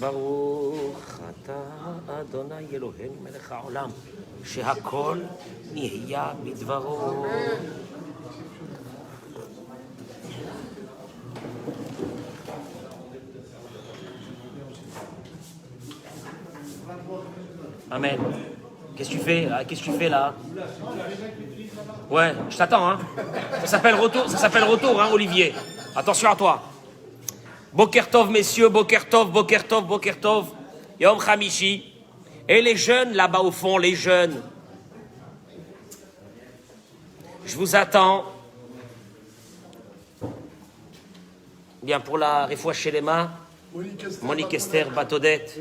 ברוך אתה אדוני אלוהינו מלך העולם, שהכל נהיה בדברו. Amen. Qu'est-ce que tu fais là? Qu'est-ce que tu fais là? Ouais, je t'attends, hein. Ça s'appelle retour, hein, Olivier. Attention à toi. Boker Tov, messieurs, Boker Tov, Boker Tov, Boker Tov. Yom Hamishi. Et les jeunes là-bas au fond, les jeunes. Je vous attends. Bien, pour la Refoua Shelema, Monique Esther Batodette,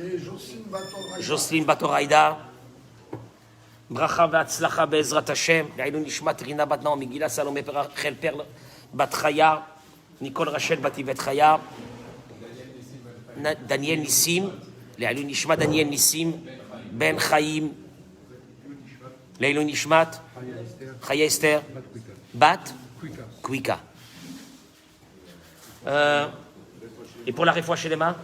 Jocelyne Batoraïda, Bracha Vatzlacha Be'ezrat Hashem, Le'ilun Nishmat Rina Bat Naomi Gila Salomé Rachel Perle Bat Chaya, Nicole Rachel Bat Yvet Chaya, Daniel Nissim, Le'ilun Nishmat Daniel Nissim, Ben Chaim, Le'ilun Nishmat Chaya Esther Bat Kwika. Et pour la Refoua Shelema,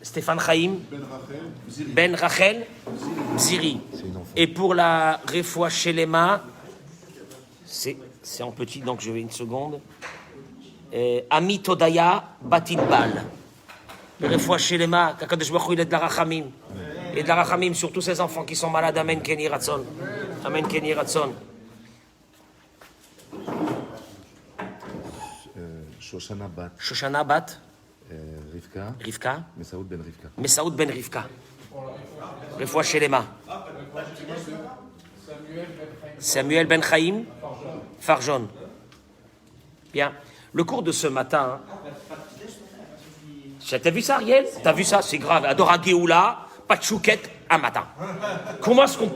Stéphane Chaim, Ben Rachel, Ziri. Et pour la Refoua Shelema, c'est en petit, donc je vais une seconde. Amit Odaya Batinbal. Le Refoua Shelema, Kakadosh Baruch Hu, il est de la Rachamim. Et de la Rachamim sur tous ces enfants qui sont malades. Amen Keni Ratzon. Amen Keni Ratzon. Shoshana Bat. Rivka. Mesaoud Ben Rivka. Refoua Shelema. Samuel Ben Chaim. Farjon. Bien. Le cours de ce matin. T'as vu ça, Ariel? T'as vu ça? C'est grave. Adora Géoula, pas de chouquette un matin. Comment est-ce qu'on.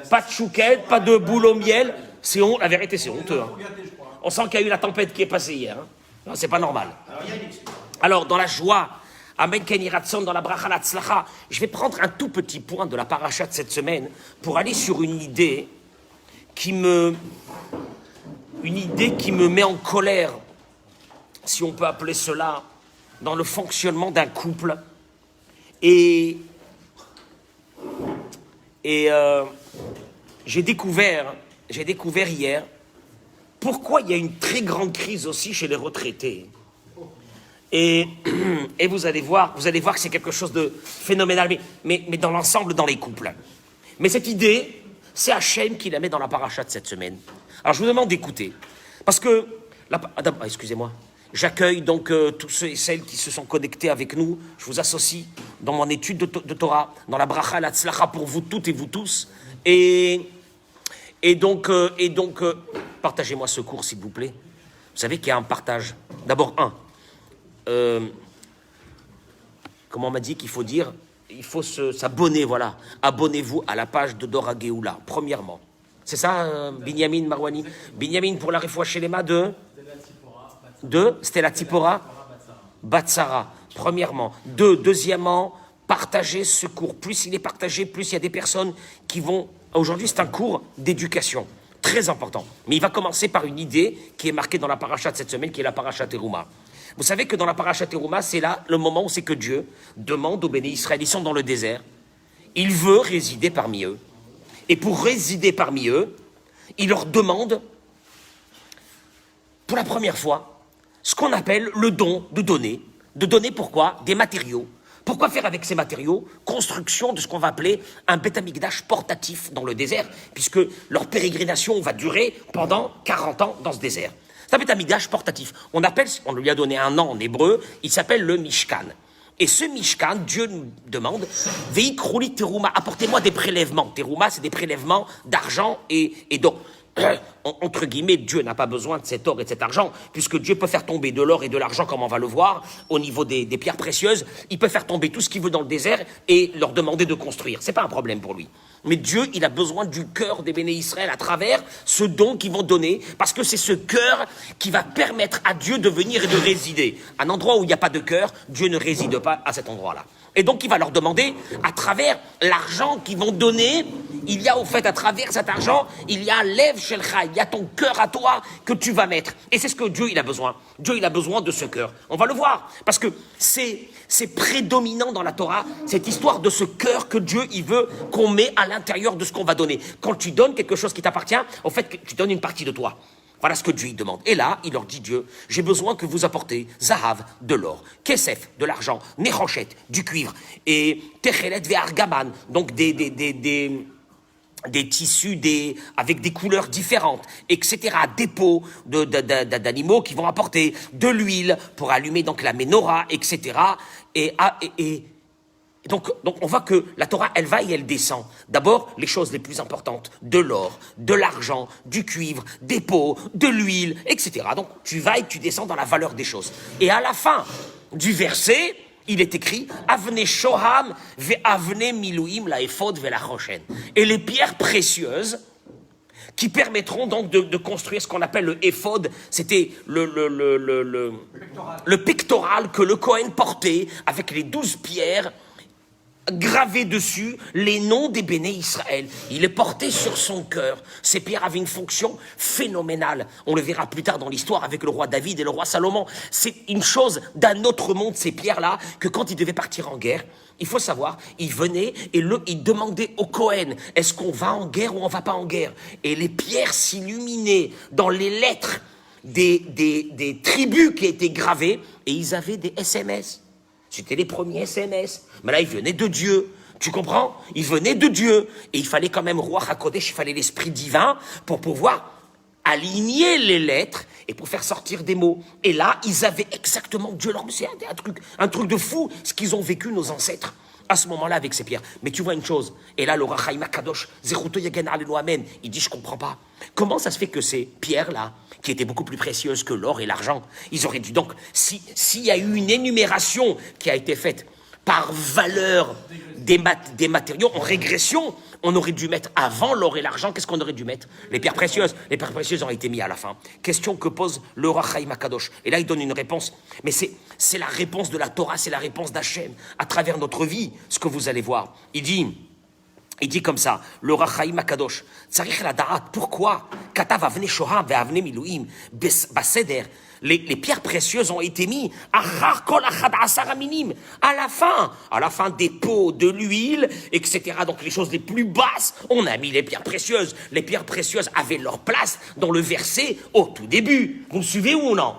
Pas de chouquette, pas de boule au miel. C'est honte. La vérité, c'est honteux. Hein. On sent qu'il y a eu la tempête qui est passée hier. Hein. Non, c'est pas normal. Alors, dans la joie, Amen Keni Ratzon, dans la Bracha Latzlacha, je vais prendre un tout petit point de la paracha de cette semaine pour aller sur une idée qui me met en colère, si on peut appeler cela, dans le fonctionnement d'un couple. Et j'ai découvert hier pourquoi il y a une très grande crise aussi chez les retraités. Et vous allez voir que c'est quelque chose de phénoménal, mais dans l'ensemble, dans les couples. Mais cette idée, c'est Hachem qui la met dans la paracha de cette semaine. Alors je vous demande d'écouter, parce que, excusez-moi, j'accueille donc tous ceux et celles qui se sont connectés avec nous. Je vous associe dans mon étude de Torah, dans la bracha, la tzlacha pour vous toutes et vous tous. Et donc, partagez-moi ce cours, s'il vous plaît. Vous savez qu'il y a un partage. D'abord, comment on m'a dit qu'il faut dire? Il faut s'abonner, voilà. Abonnez-vous à la page de Dora Géoula, premièrement. C'est ça, Binyamin Marwani? Binyamin pour la Refoua Shelema Stella Tzipora Batsara, premièrement. Deuxièmement, partagez ce cours. Plus il est partagé, plus il y a des personnes qui vont... Aujourd'hui, c'est un cours d'éducation, très important. Mais il va commencer par une idée qui est marquée dans la paracha de cette semaine, qui est la paracha Teruma. Vous savez que dans la paracha Teruma, c'est là le moment où c'est que Dieu demande aux bénis Israël, ils sont dans le désert, il veut résider parmi eux. Et pour résider parmi eux, il leur demande, pour la première fois, ce qu'on appelle le don de donner. De donner pourquoi? Des matériaux. Pourquoi faire avec ces matériaux? Construction de ce qu'on va appeler un Beth Amikdash portatif dans le désert, puisque leur pérégrination va durer pendant 40 ans dans ce désert. C'est un Beth Amikdash portatif. On lui a donné un nom en hébreu, il s'appelle le Mishkan. Et ce Mishkan, Dieu nous demande, Veikrouli Teruma, apportez-moi des prélèvements. Teruma, c'est des prélèvements d'argent et d'or. Entre guillemets, Dieu n'a pas besoin de cet or et de cet argent, puisque Dieu peut faire tomber de l'or et de l'argent, comme on va le voir, au niveau des pierres précieuses. Il peut faire tomber tout ce qu'il veut dans le désert et leur demander de construire. C'est pas un problème pour lui. Mais Dieu, il a besoin du cœur des béné Israël à travers ce don qu'ils vont donner, parce que c'est ce cœur qui va permettre à Dieu de venir et de résider. Un endroit où il n'y a pas de cœur, Dieu ne réside pas à cet endroit-là. Et donc, il va leur demander, à travers l'argent qu'ils vont donner, il y a au fait, à travers cet argent, il y a Lev Shelcha, il y a ton cœur à toi que tu vas mettre. Et c'est ce que Dieu, il a besoin. Dieu, il a besoin de ce cœur. On va le voir, parce que c'est prédominant dans la Torah, cette histoire de ce cœur que Dieu, il veut qu'on met à l'intérieur de ce qu'on va donner. Quand tu donnes quelque chose qui t'appartient, au fait, tu donnes une partie de toi. Voilà ce que Dieu demande. Et là, il leur dit, Dieu, j'ai besoin que vous apportez Zahav, de l'or, Kesef, de l'argent, Nechochet, du cuivre, et Techelet ve'argaman, donc des tissus avec des couleurs différentes, etc. Des peaux d'animaux qui vont apporter de l'huile pour allumer donc la menorah, etc. Donc on voit que la Torah, elle va et elle descend. D'abord, les choses les plus importantes, de l'or, de l'argent, du cuivre, des peaux, de l'huile, etc. Donc tu vas et tu descends dans la valeur des choses. Et à la fin du verset, il est écrit « Avne shoham ve avne miluim la ephod ve la choshen » et les pierres précieuses qui permettront donc de construire ce qu'on appelle le éphod. C'était le pectoral que le Kohen portait avec les 12 pierres gravés dessus les noms des béné Israël. Il est porté sur son cœur. Ces pierres avaient une fonction phénoménale. On le verra plus tard dans l'histoire avec le roi David et le roi Salomon. C'est une chose d'un autre monde, ces pierres-là, que quand ils devaient partir en guerre, il faut savoir, ils venaient et ils demandaient au Kohen, est-ce qu'on va en guerre ou on va pas en guerre? Et les pierres s'illuminaient dans les lettres des tribus qui étaient gravées, et ils avaient des SMS. C'était les premiers SMS. Mais là, ils venaient de Dieu. Tu comprends? Ils venaient de Dieu. Et il fallait quand même, Roi HaKodesh, il fallait l'esprit divin pour pouvoir aligner les lettres et pour faire sortir des mots. Et là, ils avaient exactement Dieu. C'est un truc de fou, ce qu'ils ont vécu, nos ancêtres, à ce moment-là, avec ces pierres. Mais tu vois une chose, et là, le Rachaim Kadosh, Zechuto Yagen Alenu Amen, il dit, je comprends pas. Comment ça se fait que ces pierres-là, qui étaient beaucoup plus précieuses que l'or et l'argent, ils auraient dû donc, s'il y a eu une énumération qui a été faite par valeur des matériaux en régression, on aurait dû mettre avant l'or et l'argent, qu'est-ce qu'on aurait dû mettre? Les pierres précieuses. Les pierres précieuses ont été mises à la fin. Question que pose le Rachaim Kadosh. Et là, il donne une réponse. Mais c'est la réponse de la Torah, c'est la réponse d'Hachem à travers notre vie, ce que vous allez voir. Il dit comme ça, le Rachaim Kadosh, Tzarich la Da'at, pourquoi Katav avne shoham ve avne miluim baseder, les pierres précieuses ont été mises à la fin des pots, de l'huile, etc. Donc les choses les plus basses, on a mis les pierres précieuses. Les pierres précieuses avaient leur place dans le verset au tout début. Vous me suivez ou non?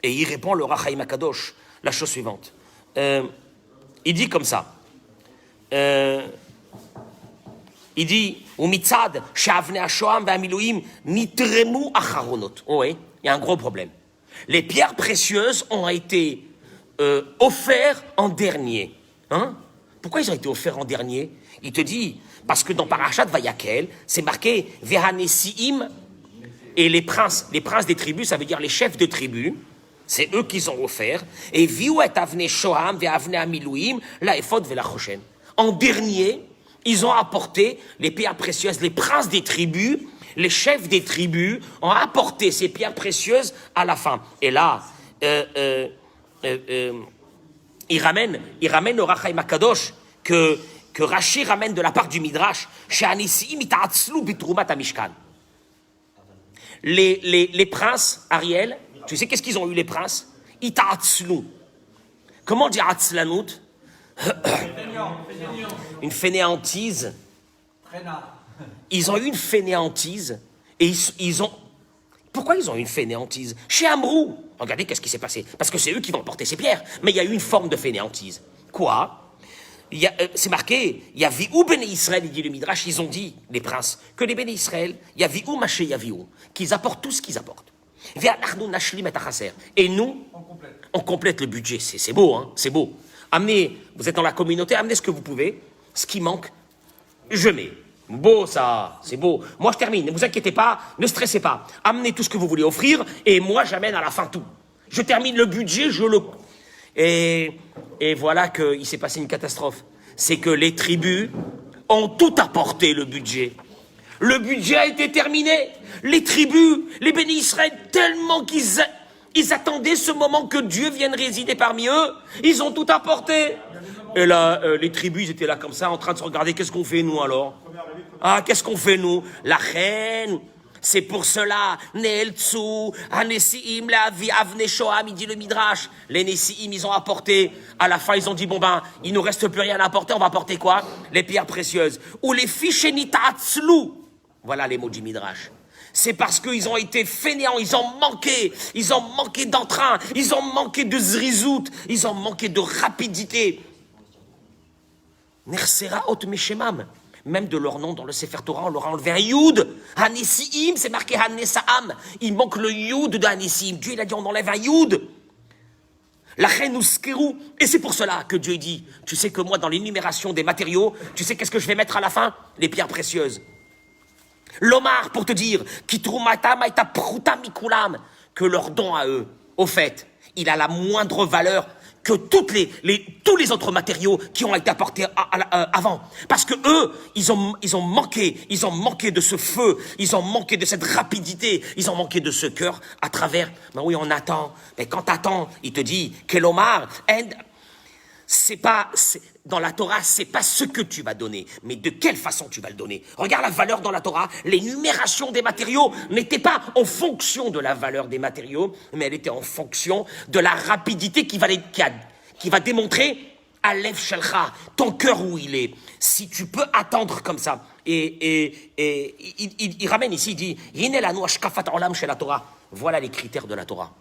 Et il répond, le Rachaim Kadosh, la chose suivante. Il dit comme ça. Il dit, Umitzad, Shavne Hashoam ve'amiluim nitremu acharonot. Oui, il y a un gros problème. Les pierres précieuses ont été offertes en dernier. Hein? Pourquoi ils ont été offerts en dernier? Il te dit, parce que dans Parashat Vayakel, c'est marqué Vehanesiim, et les princes des tribus, ça veut dire les chefs de tribus, c'est eux qui ont offert, et Viouet Avne Shoham ve'avne amiluim la ephod ve'la choshen. En dernier, ils ont apporté les pierres précieuses, les princes des tribus, les chefs des tribus ont apporté ces pierres précieuses à la fin. Et là, il ramène au Rachaim Kadosh que Rashi ramène de la part du Midrash, les princes, Ariel, tu sais qu'est-ce qu'ils ont eu les princes? Ita'atzlu. Comment dire atzlanut? Une fainéantise. Ils ont eu une fainéantise et ils ont... Pourquoi ils ont eu une fainéantise? Chez Amrou, regardez qu'est-ce qui s'est passé. Parce que c'est eux qui vont porter ces pierres. Mais il y a eu une forme de fainéantise. Quoi? C'est marqué, il y a Viou Béné Israël, il dit le Midrash, ils ont dit, les princes, que les Béné Israël, il y a Viou Maché Yaviou, qu'ils apportent tout ce qu'ils apportent. Et nous, on complète le budget. C'est beau, hein? C'est beau. Amenez, vous êtes dans la communauté, amenez ce que vous pouvez. Ce qui manque, je mets. Beau ça, c'est beau. Moi je termine, ne vous inquiétez pas, ne stressez pas. Amenez tout ce que vous voulez offrir et moi j'amène à la fin tout. Je termine le budget, Et voilà qu'il s'est passé une catastrophe. C'est que les tribus ont tout apporté le budget. Le budget a été terminé. Les tribus, les bénis Israël, tellement ils attendaient ce moment que Dieu vienne résider parmi eux, ils ont tout apporté. Et là, les tribus, ils étaient là comme ça, en train de se regarder, qu'est-ce qu'on fait nous alors? Ah, qu'est-ce qu'on fait nous? La reine, C'est pour cela, Neeltsu, Hanesiim, Leavi, Avne Shoam, il dit le Midrash. Les Nesiim, ils ont apporté, à la fin, ils ont dit, bon ben, il nous reste plus rien à apporter, on va apporter quoi? Les pierres précieuses. Ou les Fishenitatzlu. Voilà les mots du Midrash. C'est parce qu'ils ont été fainéants, ils ont manqué d'entrain, ils ont manqué de zrizout, ils ont manqué de rapidité. Nersera ot meshemam. Même de leur nom dans le Sefer Torah, on leur a enlevé un Yud. Hanesiim, c'est marqué Hanesaam. Il manque le Yud de Hanesiim. Dieu, il a dit, on enlève un Yud. La reine Uskeru. Et c'est pour cela que Dieu dit, tu sais que moi, dans l'énumération des matériaux, tu sais qu'est-ce que je vais mettre à la fin? Les pierres précieuses. L'Omar, pour te dire, que leur don à eux, au fait, il a la moindre valeur que tous les autres matériaux qui ont été apportés avant. Parce que eux, ils ont manqué de ce feu, ils ont manqué de cette rapidité, ils ont manqué de ce cœur à travers, ben oui, on attend. Mais quand t'attends, il te dit, Kelomar, dans la Torah, c'est pas ce que tu vas donner, mais de quelle façon tu vas le donner. Regarde la valeur dans la Torah, l'énumération des matériaux n'était pas en fonction de la valeur des matériaux, mais elle était en fonction de la rapidité qui va démontrer à Lev Shelcha, ton cœur où il est. Si tu peux attendre comme ça, et il ramène ici, il dit, Yinelanu ashkafat olam shel la Torah. Voilà les critères de la Torah.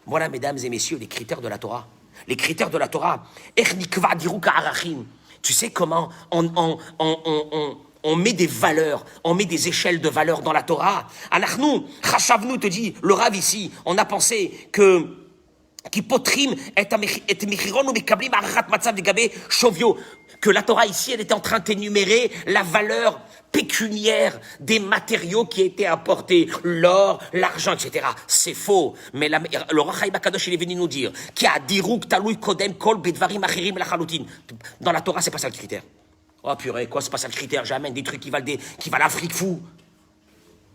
Voilà, mesdames et messieurs, les critères de la Torah. Les critères de la Torah. Tu sais comment on met des valeurs, on met des échelles de valeurs dans la Torah. Anachnu, Chashavnu te dit, le Rav ici, on a pensé que que la Torah ici, elle était en train d'énumérer la valeur pécuniaire des matériaux qui étaient apportés, l'or, l'argent, etc. C'est faux. Mais le Rach Chaim HaKadosh, il est venu nous dire qu'il y a dirouk talui kodem kol bedvarim achirim lachalutin. Dans la Torah, c'est pas ça le critère. Oh purée, quoi, c'est pas ça le critère. J'amène des trucs qui valent un fric fou.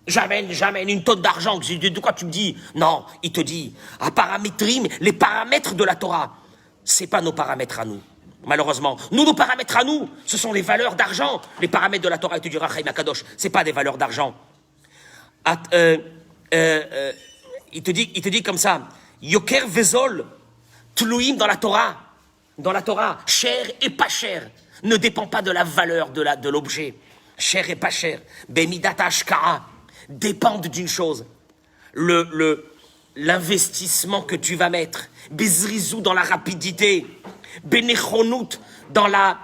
J'amène une tonne d'argent. De quoi tu me dis? Non, il te dit, à paramétrim, les paramètres de la Torah, c'est pas nos paramètres à nous. Malheureusement, nos paramètres à nous, ce sont les valeurs d'argent. Les paramètres de la Torah, il te dira Chaim HaKadosh, c'est pas des valeurs d'argent. Il te dit comme ça, Yoker Vezol, Tluim dans la Torah, cher et pas cher, ne dépend pas de la valeur de l'objet. Cher et pas cher, Bemidat Ashkara, dépendent d'une chose, l'investissement que tu vas mettre, Bezrizou dans la rapidité, Benechonout dans le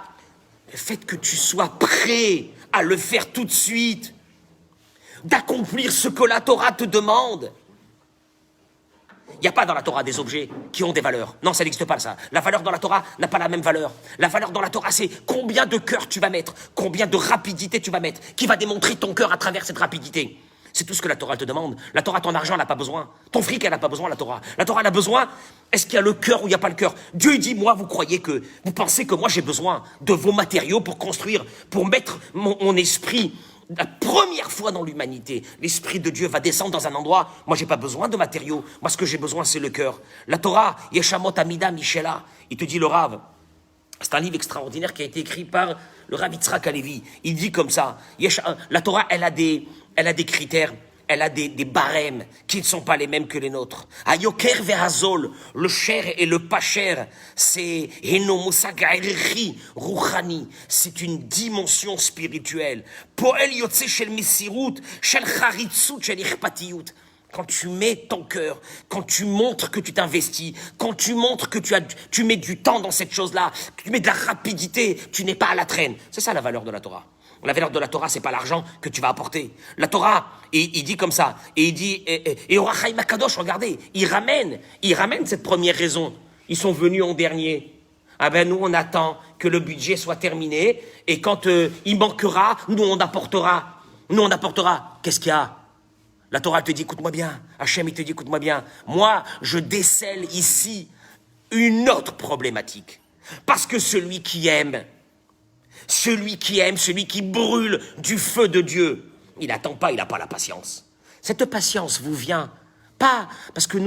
fait que tu sois prêt à le faire tout de suite, d'accomplir ce que la Torah te demande. Il n'y a pas dans la Torah des objets qui ont des valeurs. Non, ça n'existe pas ça. La valeur dans la Torah n'a pas la même valeur. La valeur dans la Torah, c'est combien de cœur tu vas mettre, combien de rapidité tu vas mettre, qui va démontrer ton cœur à travers cette rapidité. C'est tout ce que la Torah te demande. La Torah, ton argent, elle n'a pas besoin. Ton fric, elle n'a pas besoin, la Torah. La Torah, elle a besoin, est-ce qu'il y a le cœur ou il n'y a pas le cœur? Dieu, il dit, moi, vous pensez que moi, j'ai besoin de vos matériaux pour construire, pour mettre mon esprit. La première fois dans l'humanité, l'Esprit de Dieu va descendre dans un endroit. Moi, j'ai pas besoin de matériaux. Moi, ce que j'ai besoin, c'est le cœur. La Torah, Yeshamot Amida Michela, il te dit le Rav. C'est un livre extraordinaire qui a été écrit par le Rav Yitzhak Halevi. Il dit comme ça, la Torah, elle a des critères, elle a des barèmes qui ne sont pas les mêmes que les nôtres. Ayoker ve'azol, le cher et le pas cher, c'est Ruchani, c'est une dimension spirituelle. Poel yotze shel misirut, shel charitzut, shel ichpatiyut. Quand tu mets ton cœur, quand tu montres que tu t'investis, quand tu montres que tu mets du temps dans cette chose-là, que tu mets de la rapidité, tu n'es pas à la traîne. C'est ça la valeur de la Torah. La valeur de la Torah, c'est pas l'argent que tu vas apporter. La Torah, il dit comme ça, et il dit, et au Rach Chaim HaKadosh, regardez, il ramène cette première raison. Ils sont venus en dernier. Ah ben nous, on attend que le budget soit terminé, et quand il manquera, nous on apportera. Qu'est-ce qu'il y a? La Torah te dit, écoute-moi bien. Hachem, il te dit, écoute-moi bien. Moi, je décèle ici une autre problématique. Parce que celui qui aime, celui qui brûle du feu de Dieu, il n'attend pas, il n'a pas la patience. Cette patience vous vient pas parce que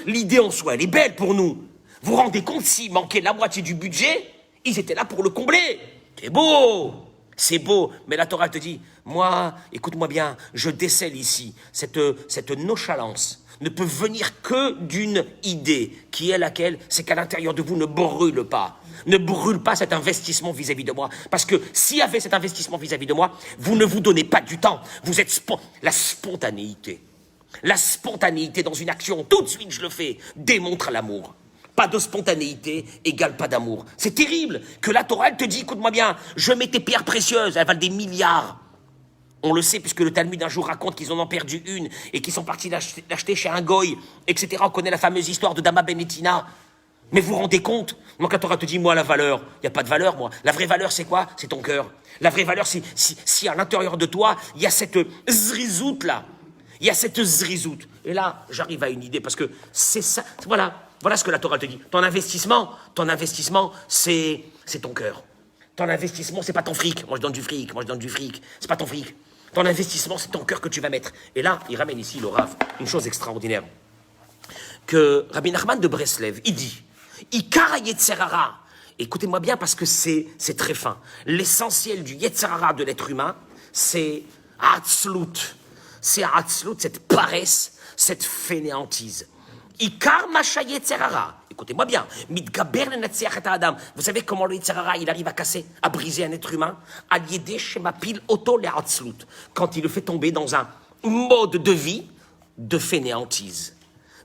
l'idée en soi, elle est belle pour nous. Vous vous rendez compte, s'il manquait la moitié du budget, ils étaient là pour le combler. C'est beau. C'est beau, mais la Torah te dit, moi, écoute-moi bien, je décèle ici, cette nonchalance ne peut venir que d'une idée, qui est laquelle? C'est qu'à l'intérieur de vous, ne brûle pas. Ne brûle pas cet investissement vis-à-vis de moi. Parce que s'il y avait cet investissement vis-à-vis de moi, vous ne vous donnez pas du temps. Vous êtes la spontanéité. La spontanéité dans une action, tout de suite je le fais, démontre l'amour. Pas de spontanéité égale pas d'amour. C'est terrible que la Torah, elle te dit, écoute-moi bien, je mets tes pierres précieuses, elles valent des milliards. On le sait puisque le Talmud un jour raconte qu'ils en ont perdu une et qu'ils sont partis l'acheter chez un goy, etc. On connaît la fameuse histoire de Dama Benetina. Mais vous vous rendez compte? Moi, quand la Torah te dit, moi, la valeur, il n'y a pas de valeur, moi. La vraie valeur, c'est quoi? C'est ton cœur. La vraie valeur, c'est si à l'intérieur de toi, il y a cette zrizout là. Il y a cette zrizout. Et là, j'arrive à une idée parce que c'est ça. Voilà ce que la Torah te dit. Ton investissement, c'est ton cœur. Ton investissement, c'est pas ton fric. Moi, je donne du fric. C'est pas ton fric. Ton investissement, c'est ton cœur que tu vas mettre. Et là, il ramène ici, le Rav, une chose extraordinaire. Que Rabbi Nachman de Breslev, il dit, Ikara Yetzerara. Écoutez-moi bien parce que c'est très fin. L'essentiel du Yetzerara de l'être humain, c'est Hatzlut. C'est Hatzlut, cette paresse, cette fainéantise. Ikar Masha Yetzerara. Écoutez-moi bien. Mitgaber le Netziach et Adam. Vous savez comment le Yetzerara, il arrive à casser, à briser un être humain? Al-Yedeh Shemapil Oto le Hatzlut. Quand il le fait tomber dans un mode de vie de fainéantise,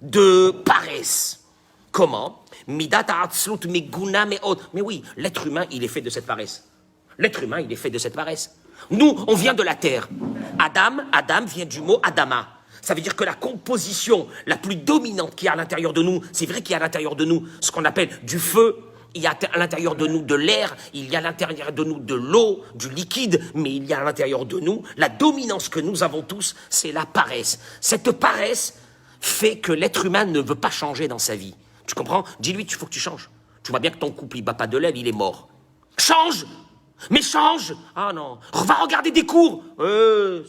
de paresse. Comment? Midat Hatzlut Meguna Meod. Mais oui, l'être humain, il est fait de cette paresse. L'être humain, il est fait de cette paresse. Nous, on vient de la terre. Adam vient du mot Adama. Ça veut dire que la composition la plus dominante qu'il y a à l'intérieur de nous, c'est vrai qu'il y a à l'intérieur de nous ce qu'on appelle du feu, il y a à l'intérieur de nous de l'air, il y a à l'intérieur de nous de l'eau, du liquide, mais il y a à l'intérieur de nous, la dominance que nous avons tous, c'est la paresse. Cette paresse fait que l'être humain ne veut pas changer dans sa vie. Tu comprends? Dis-lui, il faut que tu changes. Tu vois bien que ton couple, il bat pas de l'aile, il est mort. Change! Mais change! Ah non, va regarder des cours!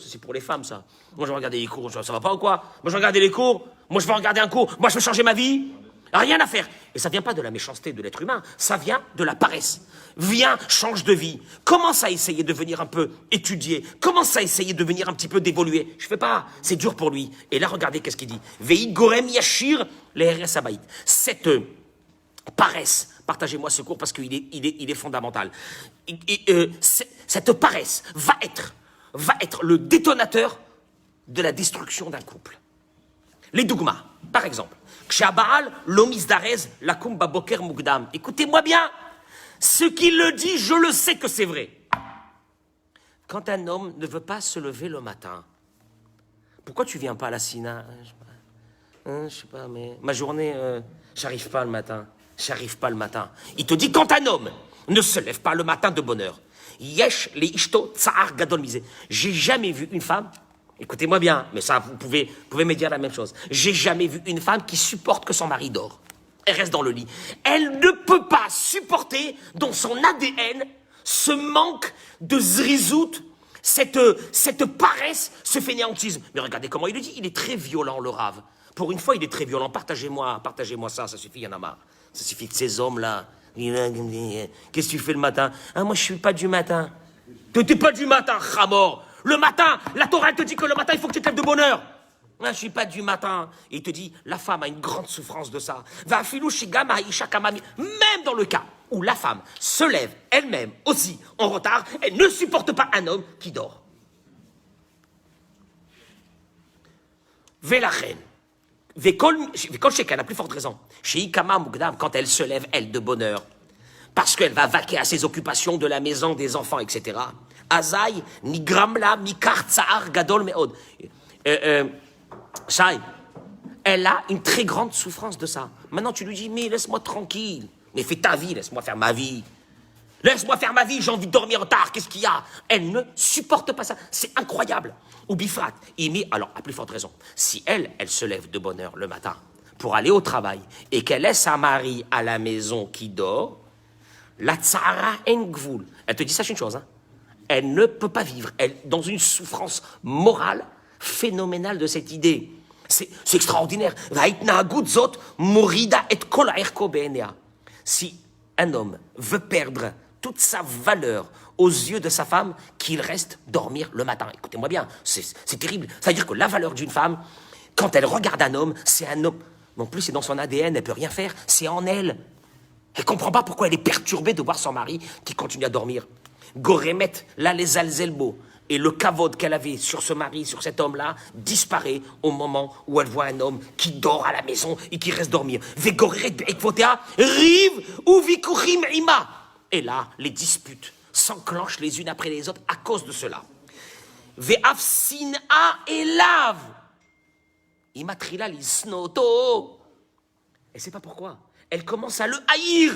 C'est pour les femmes, ça. Moi, je vais regarder les cours, ça va pas ou quoi? Moi, je vais regarder les cours, moi, je vais regarder un cours, moi, je veux changer ma vie. Rien à faire. Et ça vient pas de la méchanceté de l'être humain, ça vient de la paresse. Viens, change de vie. Commence à essayer de venir un peu étudier. Commence à essayer de venir un petit peu d'évoluer. Je fais pas, c'est dur pour lui. Et là, regardez qu'est-ce qu'il dit. Veit gorem yashir les RSAbaït. Cette paresse, partagez-moi ce cours parce qu'il est fondamental. Cette paresse va être le détonateur de la destruction d'un couple. Les dougmas, par exemple. Kshabaal lomis darez lakum baboker mugdam. Écoutez-moi bien, ce qu'il le dit, je le sais que c'est vrai. Quand un homme ne veut pas se lever le matin, pourquoi tu viens pas à la Sina? Je sais pas, mais ma journée, j'arrive pas le matin. Il te dit quand un homme ne se lève pas le matin de bonne heure, yesh le ishto tsar gadol misé. J'ai jamais vu une femme. Écoutez-moi bien, mais ça, vous pouvez me dire la même chose. J'ai jamais vu une femme qui supporte que son mari dort. Elle reste dans le lit. Elle ne peut pas supporter dans son ADN ce manque de zrizout, cette paresse, ce fainéantisme. Mais regardez comment il le dit. Il est très violent, le Rav. Pour une fois, il est très violent. Partagez-moi ça suffit, il y en a marre. Ça suffit que ces hommes-là. Qu'est-ce que tu fais le matin? Ah, moi, je suis pas du matin. T'es pas du matin, Khamor. Le matin, la Torah te dit que le matin, il faut que tu te lèves de bonne heure. Je ne suis pas du matin. Et il te dit, la femme a une grande souffrance de ça. Même dans le cas où la femme se lève elle-même aussi en retard, elle ne supporte pas un homme qui dort. Velachen. Vekol Sheka, la plus forte raison. Chez Ikama Mugdam, quand elle se lève, elle, de bonne heure. Parce qu'elle va vaquer à ses occupations de la maison, des enfants, etc. Azaï, ni gramla, mi kartsaar, gadol meod. Shai, elle a une très grande souffrance de ça. Maintenant, tu lui dis, mais laisse-moi tranquille. Mais fais ta vie, laisse-moi faire ma vie. Laisse-moi faire ma vie, j'ai envie de dormir tard, qu'est-ce qu'il y a? Elle ne supporte pas ça, c'est incroyable. Ou bifrat, alors, à plus forte raison, si elle se lève de bonne heure le matin pour aller au travail et qu'elle laisse un mari à la maison qui dort, la tsara en gvoul. Elle te dit, sache une chose, hein. Elle ne peut pas vivre, elle, dans une souffrance morale phénoménale de cette idée. C'est extraordinaire. Si un homme veut perdre toute sa valeur aux yeux de sa femme qu'il reste dormir le matin. Écoutez-moi bien, c'est terrible. Ça veut dire que la valeur d'une femme, quand elle regarde un homme, c'est un homme. En plus, c'est dans son ADN, elle ne peut rien faire, c'est en elle. Elle ne comprend pas pourquoi elle est perturbée de voir son mari qui continue à dormir. Goremet, là, les alzelbo, et le kavod qu'elle avait sur ce mari, sur cet homme-là, disparaît au moment où elle voit un homme qui dort à la maison et qui reste dormir. Vegoreret be'ekvotea, rive ou vikurim ima. Et là, les disputes s'enclenchent les unes après les autres à cause de cela. Ve'af sin'a elav. Imatrila lisnoto. Et c'est pas pourquoi. Elle commence à le haïr.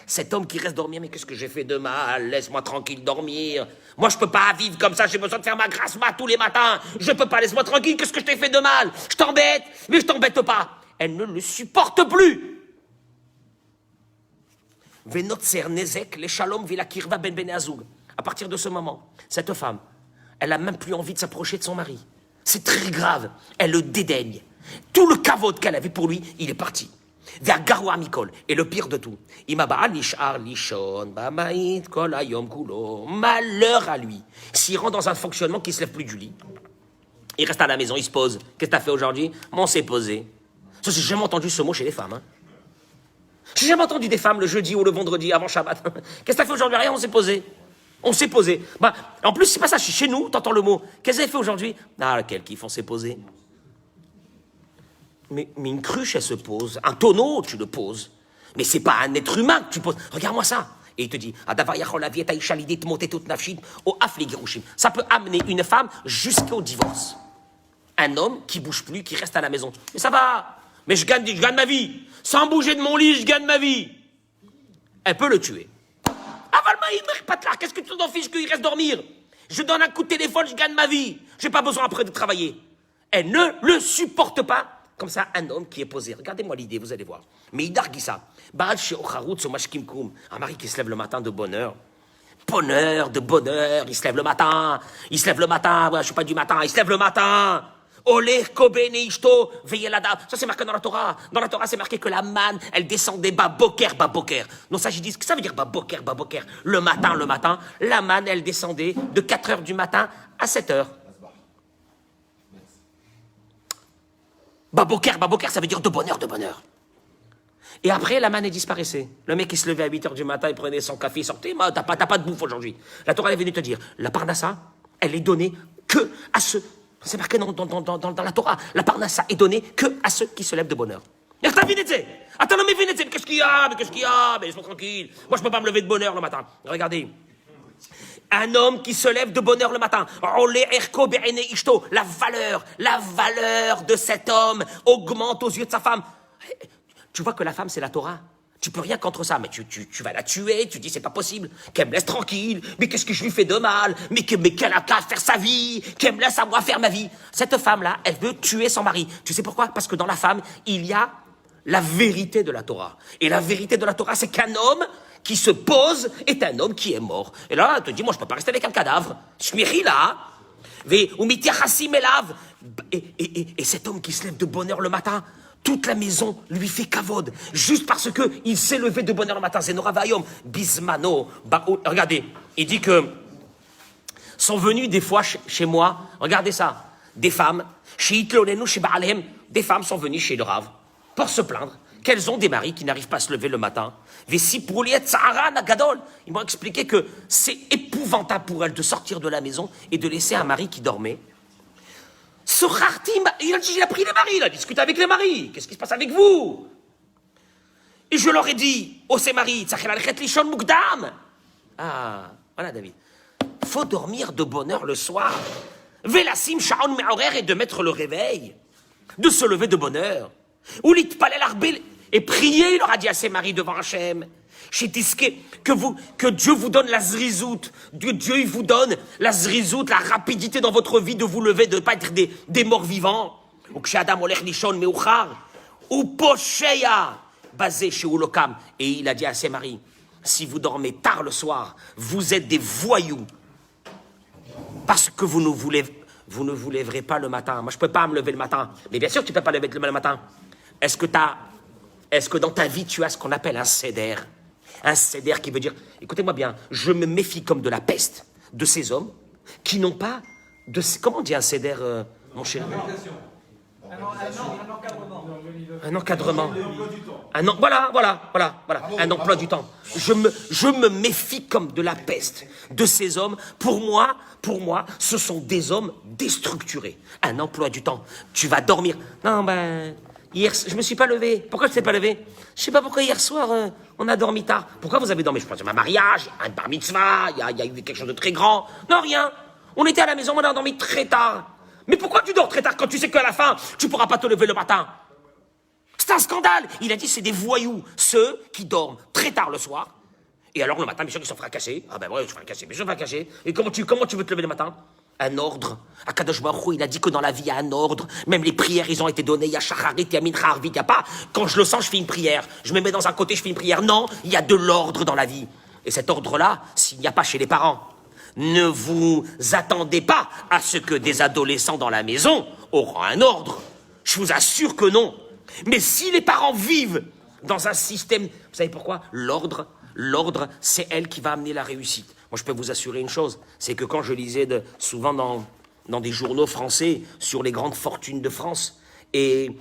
Cet homme qui reste dormir, mais qu'est-ce que j'ai fait de mal? Laisse-moi tranquille dormir. Moi, je peux pas vivre comme ça, j'ai besoin de faire ma grasse mat tous les matins. Je peux pas, laisse-moi tranquille, qu'est-ce que je t'ai fait de mal? Je t'embête, mais je t'embête pas. Elle ne le supporte plus. Venotser nezek les shalom vila kirva ben ben azug. À partir de ce moment, cette femme, elle a même plus envie de s'approcher de son mari. C'est très grave. Elle le dédaigne. Tout le kavod qu'elle avait pour lui, il est parti. Vers Garoua Mikol. Et le pire de tout, malheur à lui. S'il rentre dans un fonctionnement qui ne se lève plus du lit, il reste à la maison, il se pose. Qu'est-ce que tu as fait aujourd'hui? On s'est posé. Ça, j'ai jamais entendu ce mot chez les femmes. Hein. J'ai jamais entendu des femmes le jeudi ou le vendredi avant Shabbat. Qu'est-ce que tu as fait aujourd'hui? Rien, on s'est posé. On s'est posé. Bah, en plus, c'est pas ça. Chez nous, tu entends le mot. Qu'est-ce que vous avez fait aujourd'hui? Ah, quel kiff, on s'est posé. Mais une cruche, elle se pose. Un tonneau, tu le poses. Mais c'est pas un être humain que tu poses. Regarde-moi ça. Et il te dit, ça peut amener une femme jusqu'au divorce. Un homme qui bouge plus, qui reste à la maison. Mais ça va. Mais je gagne ma vie. Sans bouger de mon lit, je gagne ma vie. Elle peut le tuer. Qu'est-ce que tu t'en fiches qu'il reste dormir? Je donne un coup de téléphone, je gagne ma vie. J'ai pas besoin après de travailler. Elle ne le supporte pas. Comme ça, un homme qui est posé. Regardez-moi l'idée, vous allez voir. Mais Idar Gissa, un mari qui se lève le matin de bonheur. Bonheur, de bonheur, il se lève le matin. Il se lève le matin, ouais, je suis pas du matin, il se lève le matin. Oleh kobene ishto veyelada. Ça, c'est marqué dans la Torah. Dans la Torah, c'est marqué que la manne, elle descendait baboker. Donc ça, je dis, ce que ça veut dire baboker. Le matin, la manne, elle descendait de 4h du matin à 7h. Baboker, ça veut dire de bonheur. Et après, la manne, elle disparaissait. Le mec, il se levait à 8h du matin, il prenait son café, il sortait. T'as pas de bouffe aujourd'hui. La Torah, elle est venue te dire, la parnassa, elle est donnée que à ceux. C'est marqué dans la Torah. La parnassa est donnée que à ceux qui se lèvent de bonheur. Attends, mais qu'est-ce qu'il y a? Mais laisse-moi tranquille. Moi, je peux pas me lever de bonheur le matin. Regardez. Un homme qui se lève de bonheur le matin. La valeur de cet homme augmente aux yeux de sa femme. Tu vois que la femme, c'est la Torah. Tu peux rien contre ça, mais tu vas la tuer, tu dis c'est pas possible, qu'elle me laisse tranquille, mais qu'est-ce que je lui fais de mal, mais qu'elle a qu'à faire sa vie, qu'elle me laisse à moi faire ma vie. Cette femme-là, elle veut tuer son mari. Tu sais pourquoi? Parce que dans la femme, il y a la vérité de la Torah. Et la vérité de la Torah, c'est qu'un homme qui se pose est un homme qui est mort. Et là, elle te dit, moi, je peux pas rester avec un cadavre. Shmiri là. Et cet homme qui se lève de bonheur le matin, toute la maison lui fait kavod, juste parce que il s'est levé de bonheur le matin. C'est Nora Vayom, Bismano, regardez, il dit que sont venus des fois chez moi, regardez ça, des femmes, chez Hitlonenu, chez Baalem, des femmes sont venues chez le Rav pour se plaindre qu'elles ont des maris qui n'arrivent pas à se lever le matin. Ils m'ont expliqué que c'est épouvantable pour elles de sortir de la maison et de laisser un mari qui dormait. Ce Rartim, il a pris les maris, il a discuté avec les maris. Qu'est-ce qui se passe avec vous? Et je leur ai dit, oh ces maris, ah, voilà David. Faut dormir de bonne heure le soir. Velassim shaon me'orer et de mettre le réveil. De se lever de bonne heure. Oulit palel arbel et prier, il leur a dit à ses maris devant Hachem. Que Dieu vous donne la zrizout, Dieu il vous donne la zrizout, la rapidité dans votre vie de vous lever, de ne pas être des morts vivants. Et il a dit à ses maris, si vous dormez tard le soir, vous êtes des voyous. Parce que vous ne vous lèverez pas le matin. Moi je ne peux pas me lever le matin. Mais bien sûr que tu ne peux pas lever le matin. Est-ce que dans ta vie tu as ce qu'on appelle un seder? Un seder qui veut dire, écoutez-moi bien, je me méfie comme de la peste de ces hommes qui n'ont pas de... Comment on dit un seder, mon cher? Un encadrement. Voilà. Un emploi du temps. Je me méfie comme de la peste de ces hommes. Pour moi, ce sont des hommes déstructurés. Un emploi du temps. Tu vas dormir. Non, hier, je me suis pas levé. Pourquoi je ne t'ai pas levé? Je sais pas pourquoi hier soir, on a dormi tard. Pourquoi vous avez dormi? Je pense à un mariage, un bar mitzvah, il y a eu quelque chose de très grand. Non, rien. On était à la maison, on a dormi très tard. Mais pourquoi tu dors très tard quand tu sais qu'à la fin, tu pourras pas te lever le matin? C'est un scandale. Il a dit c'est des voyous, ceux qui dorment très tard le soir. Et alors le matin, bien sûr qu'ils sont fracassés. Ah ben ouais, je suis fracassé, mais je suis fracassé. Et comment tu veux te lever le matin? Un ordre. Akadosh Baruch Hu, il a dit que dans la vie, il y a un ordre. Même les prières, ils ont été données. Il y a Shacharit, il y a Mincha Arvit. Il n'y a pas, quand je le sens, je fais une prière. Je me mets dans un côté, je fais une prière. Non, il y a de l'ordre dans la vie. Et cet ordre-là, s'il n'y a pas chez les parents, ne vous attendez pas à ce que des adolescents dans la maison auront un ordre. Je vous assure que non. Mais si les parents vivent dans un système... Vous savez pourquoi? L'ordre, c'est elle qui va amener la réussite. Moi, je peux vous assurer une chose, c'est que quand je lisais souvent dans des journaux français sur les grandes fortunes de France, et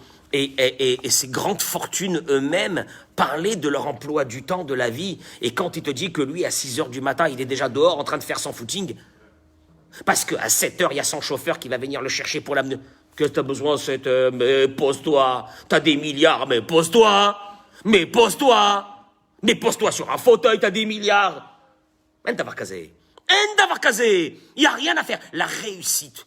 ces grandes fortunes eux-mêmes parlaient de leur emploi du temps, de la vie, et quand il te dit que lui, à 6 heures du matin, il est déjà dehors en train de faire son footing, parce qu'à 7 heures, il y a son chauffeur qui va venir le chercher pour l'amener. Qu'est-ce que t'as besoin, 7 heures? Mais pose-toi. T'as des milliards, mais pose-toi. Mais pose-toi. Mais pose-toi sur un fauteuil, t'as des milliards. En d'avoir casé. Il n'y a rien à faire. La réussite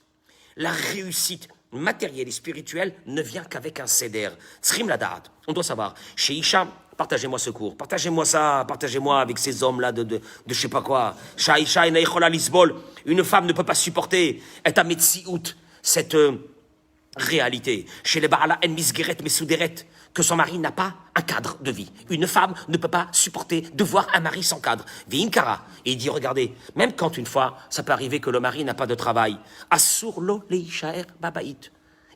matérielle et spirituelle ne vient qu'avec un seder. Tzrim ladat. On doit savoir. Chez Isha, partagez-moi ce cours. Partagez-moi ça. Partagez-moi avec ces hommes-là de je sais pas quoi. Chez Isha, une femme ne peut pas supporter et à metsiout cette réalité. Chez les Baala en misgeret mesuderet, que son mari n'a pas un cadre de vie. Une femme ne peut pas supporter de voir un mari sans cadre. Vinkara. Et il dit, regardez, même quand une fois, ça peut arriver que le mari n'a pas de travail. Assur lo leishaer babaït.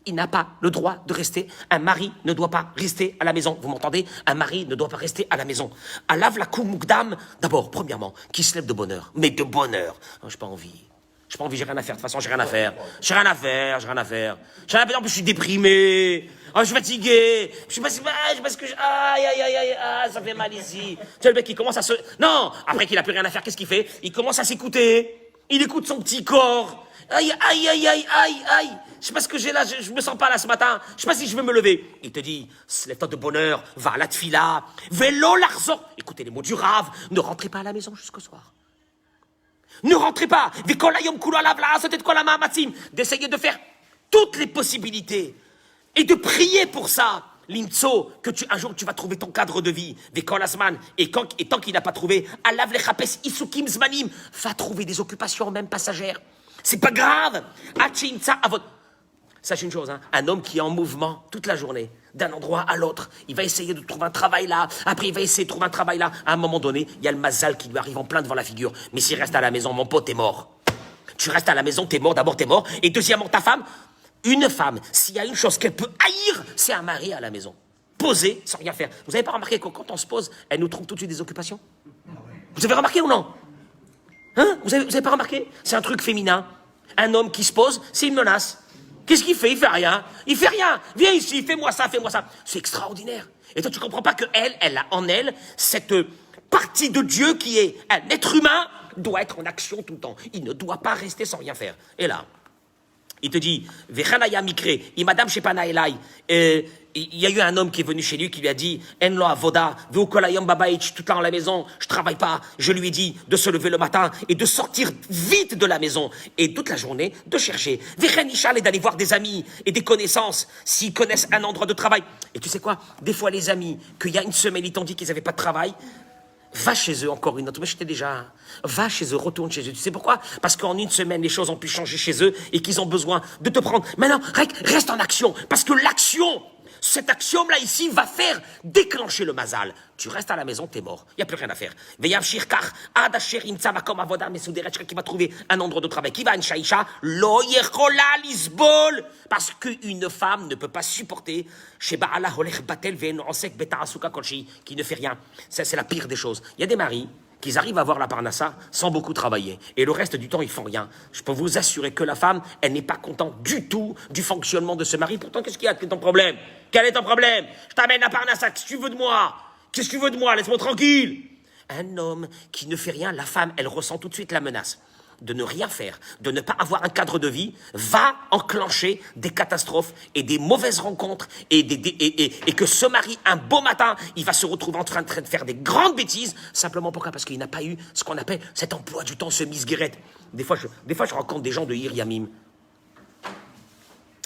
Il n'a pas le droit de rester. Un mari ne doit pas rester à la maison. Vous m'entendez? Un mari ne doit pas rester à la maison. Alav la kumukdam, d'abord, premièrement, qui se lève de bonne heure. Mais de bonne heure. Oh, j'ai pas envie. J'ai rien à faire. De toute façon, j'ai rien à faire. En plus, je suis déprimé. Oh, je suis fatigué. Je sais pas ce que aïe, ça fait mal ici. Tu sais, le mec, il commence à se... Non! Après qu'il a plus rien à faire, qu'est-ce qu'il fait? Il commence à s'écouter. Il écoute son petit corps. Aïe. Je sais pas ce que j'ai là, je me sens pas là ce matin. Je sais pas si je vais me lever. Il te dit, lève-toi de bonne heure, va à la tfila, vélo l'argent. Écoutez les mots du rave. Ne rentrez pas à la maison jusqu'au soir. Ne rentrez pas. D'essayer de faire toutes les possibilités et de prier pour ça. L'imtso, que un jour tu vas trouver ton cadre de vie. Et tant qu'il n'a pas trouvé, alav lechapes isukim zmanim, va trouver des occupations même passagères. C'est pas grave. Sachez une chose, hein, un homme qui est en mouvement toute la journée, d'un endroit à l'autre, il va essayer de trouver un travail là, après il va essayer de trouver un travail là. À un moment donné, il y a le mazal qui lui arrive en plein devant la figure. Mais s'il reste à la maison, mon pote, t'es mort. Tu restes à la maison, t'es mort, d'abord t'es mort. Et deuxièmement, ta femme, une femme, s'il y a une chose qu'elle peut haïr, c'est un mari à la maison. Poser sans rien faire. Vous avez pas remarqué que quand on se pose, elle nous trouve tout de suite des occupations? Vous avez remarqué ou non? Hein? Vous avez pas remarqué? C'est un truc féminin. Un homme qui se pose, c'est une menace. Qu'est-ce qu'il fait? Il fait rien. Viens ici, fais-moi ça. C'est extraordinaire. Et toi, tu comprends pas elle a en elle cette partie de Dieu qui est un être humain, doit être en action tout le temps. Il ne doit pas rester sans rien faire. Et là, il te dit, Vechanaya Mikre, Imadam Shepana Elai, il y a eu un homme qui est venu chez lui qui lui a dit, Enlo Avoda, Veukolayom Babaïch, tout le temps à la maison, je travaille pas. Je lui ai dit de se lever le matin et de sortir vite de la maison et toute la journée de chercher. Vechanishal et d'aller voir des amis et des connaissances s'ils connaissent un endroit de travail. Et tu sais quoi? Des fois, les amis, qu'il y a une semaine, ils t'ont dit qu'ils n'avaient pas de travail. Va chez eux encore une autre. Mais j'étais déjà. Va chez eux, retourne chez eux. Tu sais pourquoi? Parce qu'en une semaine, les choses ont pu changer chez eux et qu'ils ont besoin de te prendre. Maintenant, reste en action. Parce que l'action, cette action-là ici, va faire déclencher le mazal. Tu restes à la maison, t'es mort. Il n'y a plus rien à faire. Veyav shirkar, adasher imtsa comme avoda, mesuderet, qui va trouver un endroit de travail. Qui va en shaisha, lo yechola lisbol. Parce qu'une femme ne peut pas supporter chez Ba'ala Holech Batel Ve'ensek Beta'asuka Kolchi, qui ne fait rien. Ça, c'est la pire des choses. Il y a des maris qui arrivent à avoir la parnassa sans beaucoup travailler. Et le reste du temps, ils font rien. Je peux vous assurer que la femme, elle n'est pas contente du tout du fonctionnement de ce mari. Pourtant, qu'est-ce qu'il y a? Quel est ton problème? Quel est ton problème? Je t'amène la parnassa. Qu'est-ce que tu veux de moi? Qu'est-ce que tu veux de moi? Laisse-moi tranquille. Un homme qui ne fait rien, la femme, elle ressent tout de suite la menace de ne rien faire, de ne pas avoir un cadre de vie, va enclencher des catastrophes et des mauvaises rencontres et que ce mari, un beau matin, il va se retrouver en train de faire des grandes bêtises, simplement pourquoi? Parce qu'il n'a pas eu ce qu'on appelle cet emploi du temps, ce misguérette. Des fois, je rencontre des gens de Iriamim.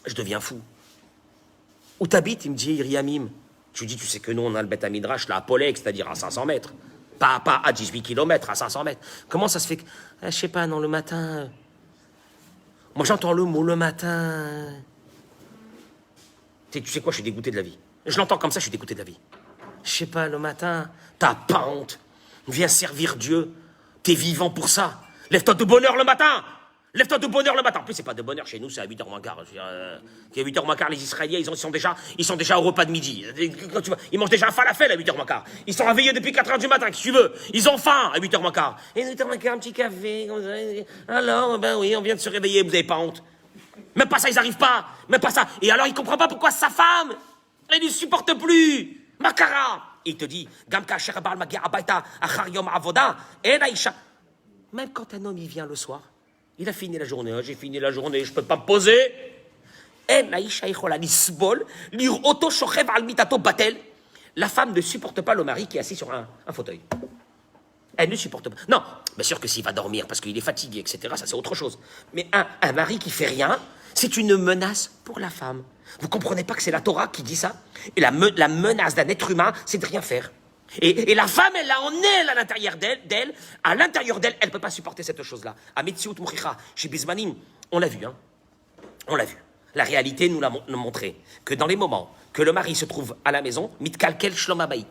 Je deviens fou. Où t'habites? Il me dit Iriamim. Je lui dis, tu sais que nous, on a le Beth Midrash là à Polek, c'est-à-dire à 500 mètres. Pas à 18 km, à 500 mètres. Comment ça se fait que... je sais pas, non, le matin... Moi, j'entends le mot le matin... Tu sais quoi, je suis dégoûté de la vie. Je l'entends comme ça, je suis dégoûté de la vie. Je sais pas, le matin, t'as pas honte. Viens servir Dieu. T'es vivant pour ça. Lève-toi de bonne heure le matin. Lève-toi de bonne heure le matin. En plus, c'est pas de bonne heure chez nous, c'est à 8h moins quart. À 8h moins quart, les Israéliens, ils sont déjà au repas de midi. Quand tu vois, ils mangent déjà un falafel à 8h moins quart. Ils sont réveillés depuis 4h du matin, qu'est-ce que tu veux? Ils ont faim à 8h moins quart. Et 8h moins quart, un petit café, comme ça. Alors, ben oui, on vient de se réveiller, vous avez pas honte. Même pas ça, ils arrivent pas. Même pas ça. Et alors, il comprend pas pourquoi sa femme, elle ne supporte plus. Makara. Il te dit, Gamka Sherbal Magia Abaita, Achar Yom Avoda, et Naïcha. Même quand un homme, il vient le soir, il a fini la journée, j'ai fini la journée, je peux pas me poser. La femme ne supporte pas le mari qui est assis sur un fauteuil. Elle ne supporte pas. Non, bien sûr que s'il va dormir parce qu'il est fatigué, etc., ça c'est autre chose. Mais un mari qui fait rien, c'est une menace pour la femme. Vous comprenez pas que c'est la Torah qui dit ça? Et la menace d'un être humain, c'est de rien faire. Et la femme, elle en elle à l'intérieur d'elle, elle ne peut pas supporter cette chose-là. À Metsiout Mouchicha, chez Bismanim, on l'a vu, hein. On l'a vu. La réalité nous l'a montré que dans les moments que le mari se trouve à la maison, mitkalkel shlom habayit.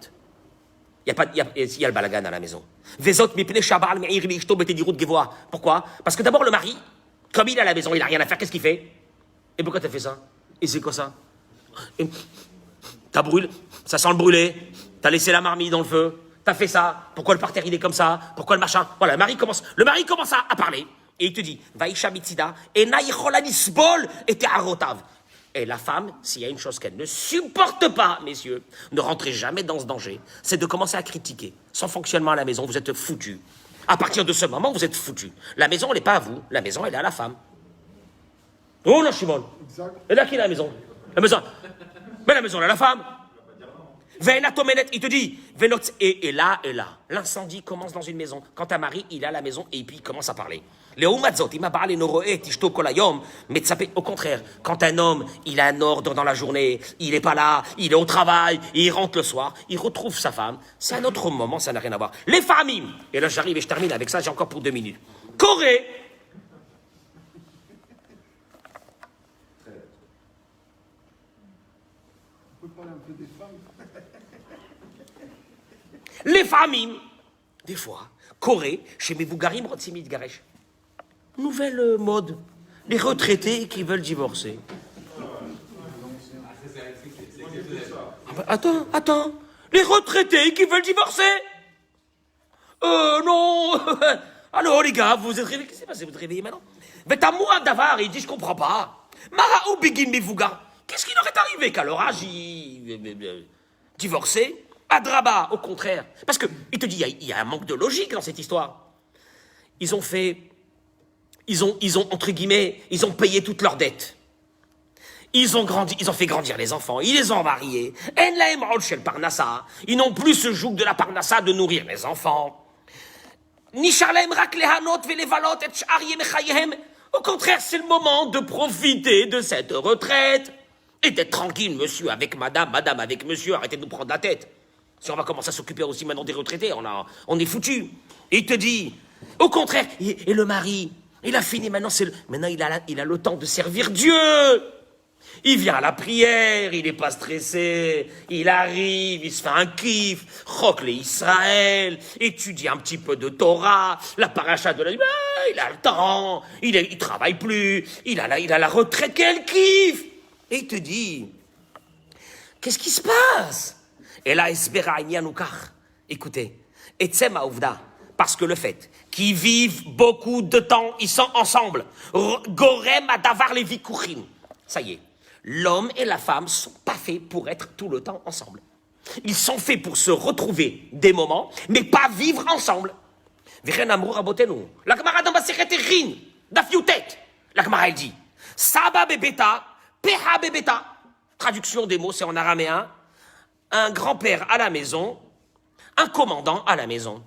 Il y a le balagan à la maison. Vezot mipne shabal me'ir li'ishto betedirut gevoa. Pourquoi? Parce que d'abord le mari, comme il est à la maison, il n'a rien à faire, qu'est-ce qu'il fait? Et pourquoi t'as fait ça? Et c'est quoi ça? T'as brûlé, ça sent le brûlé. T'as laissé la marmite dans le feu, t'as fait ça, pourquoi le parterre il est comme ça, pourquoi le machin? Voilà, le mari commence à parler, et il te dit, Vaïcha Mitsida, et Naïcholanisbol et Teharotav. Et la femme, s'il y a une chose qu'elle ne supporte pas, messieurs, ne rentrez jamais dans ce danger, c'est de commencer à critiquer. Son fonctionnement à la maison, vous êtes foutus. À partir de ce moment, vous êtes foutus. La maison, elle n'est pas à vous, la maison, elle est à la femme. Oh non, Shimon. Et là, qui est la maison? La maison. Mais la maison, elle est à la femme. Il te dit, et là, l'incendie commence dans une maison. Quand un mari, il est à la maison et puis il commence à parler. Au contraire, quand un homme, il a un ordre dans la journée, il n'est pas là, il est au travail, il rentre le soir, il retrouve sa femme, c'est un autre moment, ça n'a rien à voir. Les familles, et là j'arrive et je termine avec ça, j'ai encore pour 2 minutes. Corée. Les familles, des fois, Corée, chez Mevougarim, Rotsimit Garesh. Nouvelle mode, les retraités qui veulent divorcer. Attends, les retraités qui veulent divorcer? Non. Alors les gars, vous êtes réveillés, qu'est-ce qui s'est passé? Vous êtes réveillés maintenant? Mais t'as moi d'avar, il dit je comprends pas. Maraou Begin Mevouga, qu'est-ce qui leur est arrivé qu'à leur âge, ils divorcé? Adraba, au contraire. Parce que, il te dit, il y a un manque de logique dans cette histoire. Ils ont, entre guillemets, ils ont payé toutes leurs dettes. Ils ont fait grandir les enfants, ils les ont mariés. Ils n'ont plus ce joug de la parnassa de nourrir les enfants. Au contraire, c'est le moment de profiter de cette retraite et d'être tranquille, monsieur avec madame, madame avec monsieur, arrêtez de nous prendre la tête. Si on va commencer à s'occuper aussi maintenant des retraités, on est foutus. Et il te dit, au contraire, et le mari, il a fini, maintenant il a le temps de servir Dieu. Il vient à la prière, il n'est pas stressé, il arrive, il se fait un kiff, rock les Israël, étudie un petit peu de Torah, la paracha de la nuit, il a le temps, il travaille plus, il a la retraite, quel kiff. Et il te dit, qu'est-ce qui se passe? Et là, Esbera Inyanukar, écoutez, Etsem Aouvda, parce que le fait qu'ils vivent beaucoup de temps, ils sont ensemble, Gorem Adavar Levi Kouchin, ça y est. L'homme et la femme sont pas faits pour être tout le temps ensemble. Ils sont faits pour se retrouver des moments, mais pas vivre ensemble. La Gemara dans Masechet Erin, Daf Yutet, la Gemara elle dit, Saba bebeta, peha bebeta. Traduction des mots, c'est en araméen. Un grand-père à la maison, un commandant à la maison.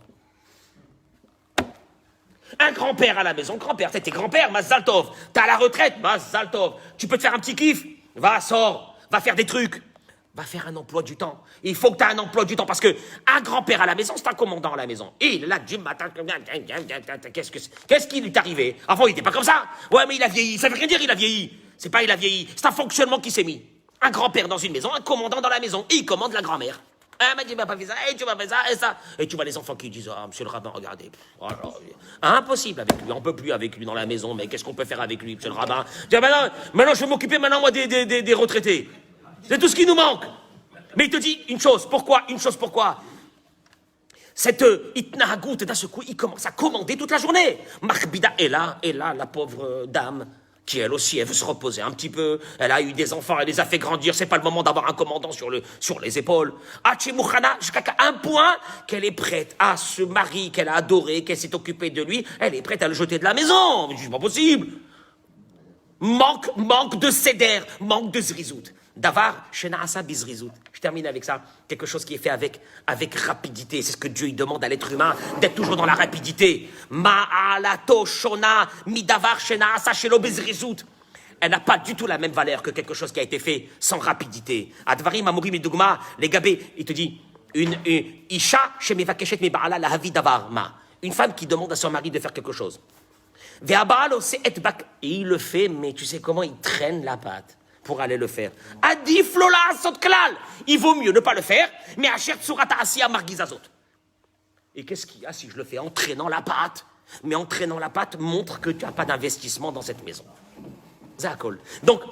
Un grand-père à la maison, grand-père, t'es grand-père, Mazal Tov. T'es à la retraite, Mazal Tov. Tu peux te faire un petit kiff. Va, sors, va faire des trucs. Va faire un emploi du temps. Il faut que tu aies un emploi du temps parce que un grand-père à la maison, c'est un commandant à la maison. Et il est là du matin. Qu'est-ce qui lui est arrivé? Avant, il n'était pas comme ça. Ouais, mais il a vieilli. Ça veut rien dire, il a vieilli. C'est pas il a vieilli. C'est un fonctionnement qui s'est mis. Un grand-père dans une maison, un commandant dans la maison. Et il commande la grand-mère. Ah, mais tu m'as pas fait ça, et tu m'as fait ça, et ça. Et tu vois les enfants qui disent, ah, monsieur le rabbin, regardez. Oh, impossible avec lui, on peut plus avec lui dans la maison, mais qu'est-ce qu'on peut faire avec lui, monsieur le rabbin? Tiens, maintenant, je vais m'occuper maintenant, moi, des retraités. C'est tout ce qui nous manque. Mais il te dit une chose, pourquoi? Cette itnahagout, d'un seul coup, il commence à commander toute la journée. Mahbida est là, la pauvre dame, qui elle aussi, elle veut se reposer un petit peu. Elle a eu des enfants, elle les a fait grandir. C'est pas le moment d'avoir un commandant sur les épaules. Moukhana, jusqu'à un point qu'elle est prête à ce mari qu'elle a adoré, qu'elle s'est occupée de lui. Elle est prête à le jeter de la maison. Mais c'est pas possible. Manque de céder, manque de zrizout. Davar, Shenaasa bizrizout. Je termine avec ça. Quelque chose qui est fait avec rapidité. C'est ce que Dieu il demande à l'être humain, d'être toujours dans la rapidité. Ma'alato shona midavar shenaasa shelo bizrizout. Elle n'a pas du tout la même valeur que quelque chose qui a été fait sans rapidité. Advarim amorim midugma, les gabés, il te dit, une isha shemivakeshet mi ba'ala lahavi davar ma. Une femme qui demande à son mari de faire quelque chose. Et il le fait, mais tu sais comment il traîne la patte pour aller le faire. Adif lola asot klal. Il vaut mieux ne pas le faire, mais achert surata asiya margizazot. Et qu'est-ce qu'il y a si je le fais en traînant la patte? Mais en traînant la patte montre que tu n'as pas d'investissement dans cette maison. Zakol. Donc,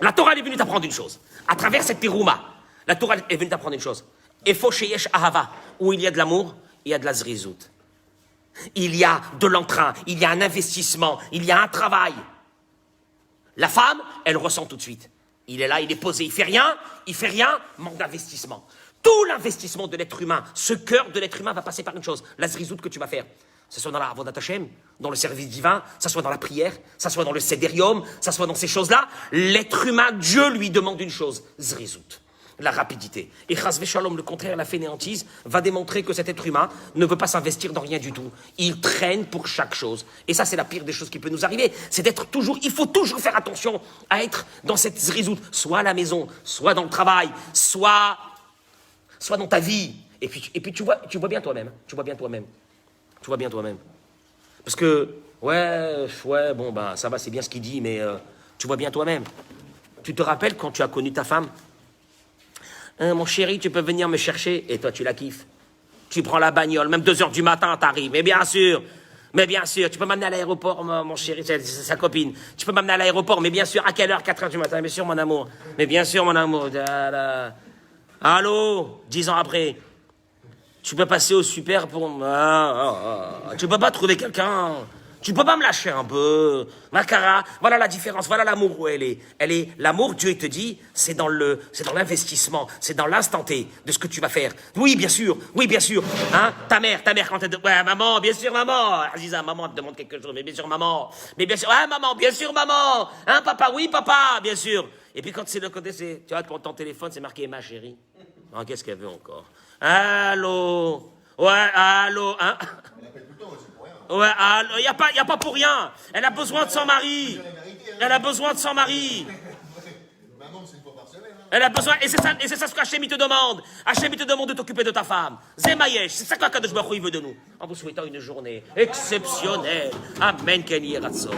la Torah est venue t'apprendre une chose. À travers cette terouma, la Torah est venue t'apprendre une chose. Efo sheyesh ahava, où il y a de l'amour, il y a de la zrizout. Il y a de l'entrain, il y a un investissement, il y a un travail. La femme, elle ressent tout de suite. Il est là, il est posé, il fait rien, manque d'investissement. Tout l'investissement de l'être humain, ce cœur de l'être humain va passer par une chose, la zrizout que tu vas faire. Que ce soit dans la Avodat Hashem, dans le service divin, que ce soit dans la prière, que ce soit dans le sédérium, que ce soit dans ces choses-là, l'être humain, Dieu lui demande une chose, zrizout. La rapidité. Et Chas Veshalom, le contraire, la fainéantise, va démontrer que cet être humain ne veut pas s'investir dans rien du tout. Il traîne pour chaque chose. Et ça, c'est la pire des choses qui peut nous arriver. C'est d'être toujours, il faut toujours faire attention à être dans cette zrizout, soit à la maison, soit dans le travail, soit dans ta vie. Et puis tu vois bien toi-même. Tu vois bien toi-même. Parce que, bon, ben, ça va, c'est bien ce qu'il dit, mais tu vois bien toi-même. Tu te rappelles quand tu as connu ta femme? Mon chéri, tu peux venir me chercher. Et toi, tu la kiffes. Tu prends la bagnole, même 2h du matin, t'arrives. Mais bien sûr, tu peux m'amener à l'aéroport, mon chéri, c'est sa copine. Tu peux m'amener à l'aéroport, mais bien sûr, à quelle heure? 4h du matin, bien sûr, mon amour. Mais bien sûr, mon amour. Allô, 10 ans après. Tu peux passer au super pour... Tu peux pas trouver quelqu'un... Tu peux pas me lâcher un peu. Makara, voilà la différence, voilà l'amour où elle est. L'amour, Dieu il te dit, c'est dans l'investissement, c'est dans l'instant T de ce que tu vas faire. Oui, bien sûr. Hein, ta mère, quand elle... Ouais, maman, bien sûr, maman. Aziza, maman te demande quelque chose, mais bien sûr, maman. Mais bien sûr, ouais, maman, bien sûr, maman. Hein, papa, oui, papa, bien sûr. Et puis quand c'est le côté, tu vois, pour ton téléphone, c'est marqué ma chérie. Ah, qu'est-ce qu'elle veut encore? Allô? Ouais, allô, hein? Ouais, il y a pas pour rien. Elle a besoin de son mari. Maman, c'est une fois par semaine. Elle a besoin, et c'est ça ce qu'Hachem il te demande. Hachem il te demande de t'occuper de ta femme. Zemayesh, c'est ça qu'Akadosh Baruch Hu veut de nous. En vous souhaitant une journée exceptionnelle. Amen, Ken Yiratzon.